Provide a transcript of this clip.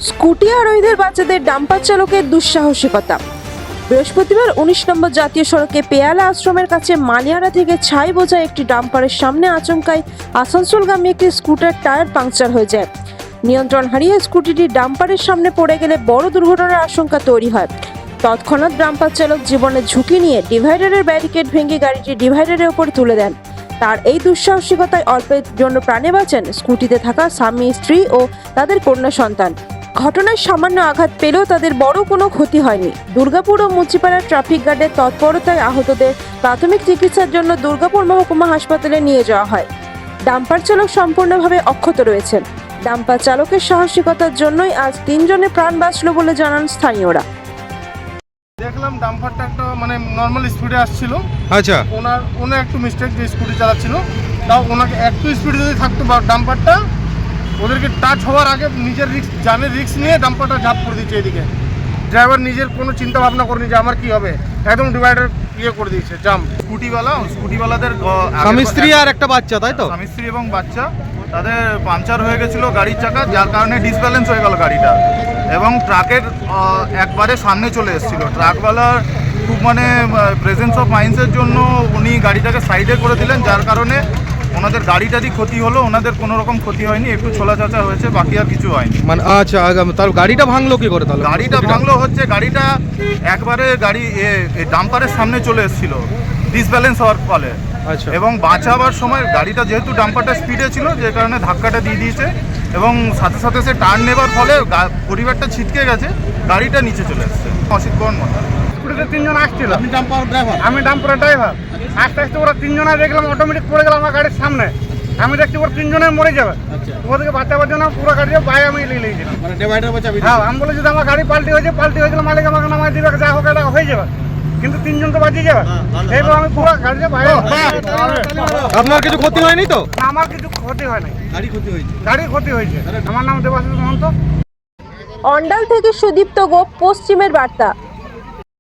Scooty আরোহীদের বাচ্চাদের dumper চালকের দুঃসাহসিকতা। বৃহস্পতিবার ১৯ নম্বর জাতীয় সড়কে পেয়ালা আশ্রমের কাছে মালিয়ারা থেকে ছাই বোঝা একটি ডাম্পারের সামনে আচমকাই আসানসোলগামী একটি স্কুটার টায়ার পাংচার হয়ে যায়। নিয়ন্ত্রণ হারিয়ে স্কুটিটি ডাম্পারের সামনে পড়ে গেলে বড় দুর্ঘটনার আশঙ্কা তৈরি হয়। তৎক্ষণাৎ ডাম্পার চালক জীবনের ঝুঁকি নিয়ে ডিভাইডারের ব্যারিকেড ভেঙে গাড়িটি ডিভাইডারের ওপর তুলে দেন। তার এই দুঃসাহসিকতায় অল্পের জন্য প্রাণে বাঁচেন স্কুটিতে থাকা স্বামী, স্ত্রী ও তাদের কন্যা সন্তান। ঘটনায় সামান্য আঘাত পেলেও তাদের বড় কোনো ক্ষতি হয়নি। দুর্গাপুর ও মুচিপাড়া ট্রাফিক গার্ডের তৎপরতায় আহতদের প্রাথমিক চিকিৎসার জন্য দুর্গাপুর মহকুমা হাসপাতালে নিয়ে যাওয়া হয়। ডাম্পার চালক সম্পূর্ণভাবে অক্ষত রয়েছেন। ডাম্পার চালকের সাহসিকতার জন্যই আজ ৩ জনের প্রাণ বাঁচল বলে জানান স্থানীয়রা। দেখলাম ডাম্পারটা একটা নর্মাল স্পিডে আসছিল। আচ্ছা, ওনার একটু মিস্টেক, যে স্কুটি চালাচ্ছিল তাও ওনাকে একটু স্পিডে যদি থাকতো ডাম্পারটা ওদেরকে টাচ হওয়ার আগে নিজের জানের রিস্ক নিয়ে ডাম্পারটা ঝাঁপ করে দিচ্ছে এদিকে। ড্রাইভার নিজের কোনো চিন্তা ভাবনা করেনি যে আমার কি হবে, একদম ডিভাইডার করে দিয়েছে জাম। স্কুটিওয়ালাদের স্বামী স্ত্রী আর একটা বাচ্চা, তাই তো? স্বামী স্ত্রী এবং বাচ্চা, তাদের পাংচার হয়ে গেছিলো গাড়ির চাকা, যার কারণে ডিসব্যালেন্স হয়ে গেল গাড়িটা এবং ট্রাকের একবারে সামনে চলে এসেছিল। ট্রাকওয়ালার খুব প্রেজেন্স অফ মাইন্ডসের জন্য উনি গাড়িটাকে সাইডে করে দিলেন, যার কারণে ওনাদের গাড়িটারই ক্ষতি হলো। ওনাদের কোনো রকম ক্ষতি হয়নি, একটু ছোলা চাচা হয়েছে, বাকি আর কিছু হয়নি। আচ্ছা, তার গাড়িটা ভাঙলো কি করে? তাহলে গাড়িটা ভাঙলো গাড়িটা একবারে ডাম্পারের সামনে চলে এসেছিল ডিসব্যালেন্স হওয়ার ফলে। আচ্ছা, এবং বাঁচাবার সময় গাড়িটা যেহেতু ডাম্পারটা স্পিডে ছিল, যে কারণে ধাক্কাটা দিয়ে দিয়েছে এবং সাথে সাথে সে টার্ন নেবার ফলে পরিবারটা ছিটকে গেছে, গাড়িটা নিচে চলে এসেছে। অসিত বর্মন মতো স্কুটিতে 3 জন আসছিল। আমি ডাম্পারের ড্রাইভার। আস্তে আস্তে ওরা 3 জনে দেখলাম অটোমেটিক পড়ে গেল আমার গাড়ির সামনে। আমি দেখছি ওরা 3 জনে মরে যাবে। ওদেরকে বাঁচাবার জন্য পুরো গাড়িটা বাইরে আমি নিয়ে নিয়েছিলাম। হ্যাঁ, আমি বলে যদি আমার গাড়ি পাল্টি হয়ে গেলে মালিক আমাকে নামাই দিবে, যা হোক এটা হয়ে যাবে, কিন্তু 3 জন তো বাঁচিয়ে যাবে। এইবার আমি পুরো গাড়িটা বাইরে। আপনার কিছু ক্ষতি হয়নি তো? আমার কিছু ক্ষতি হয় নাই, গাড়ি ক্ষতি হয়েছে। আমার নাম দেবাশিস মহন্ত। অন্ডাল থেকে সুদীপ্ত গোপ, পশ্চিমের বার্তা।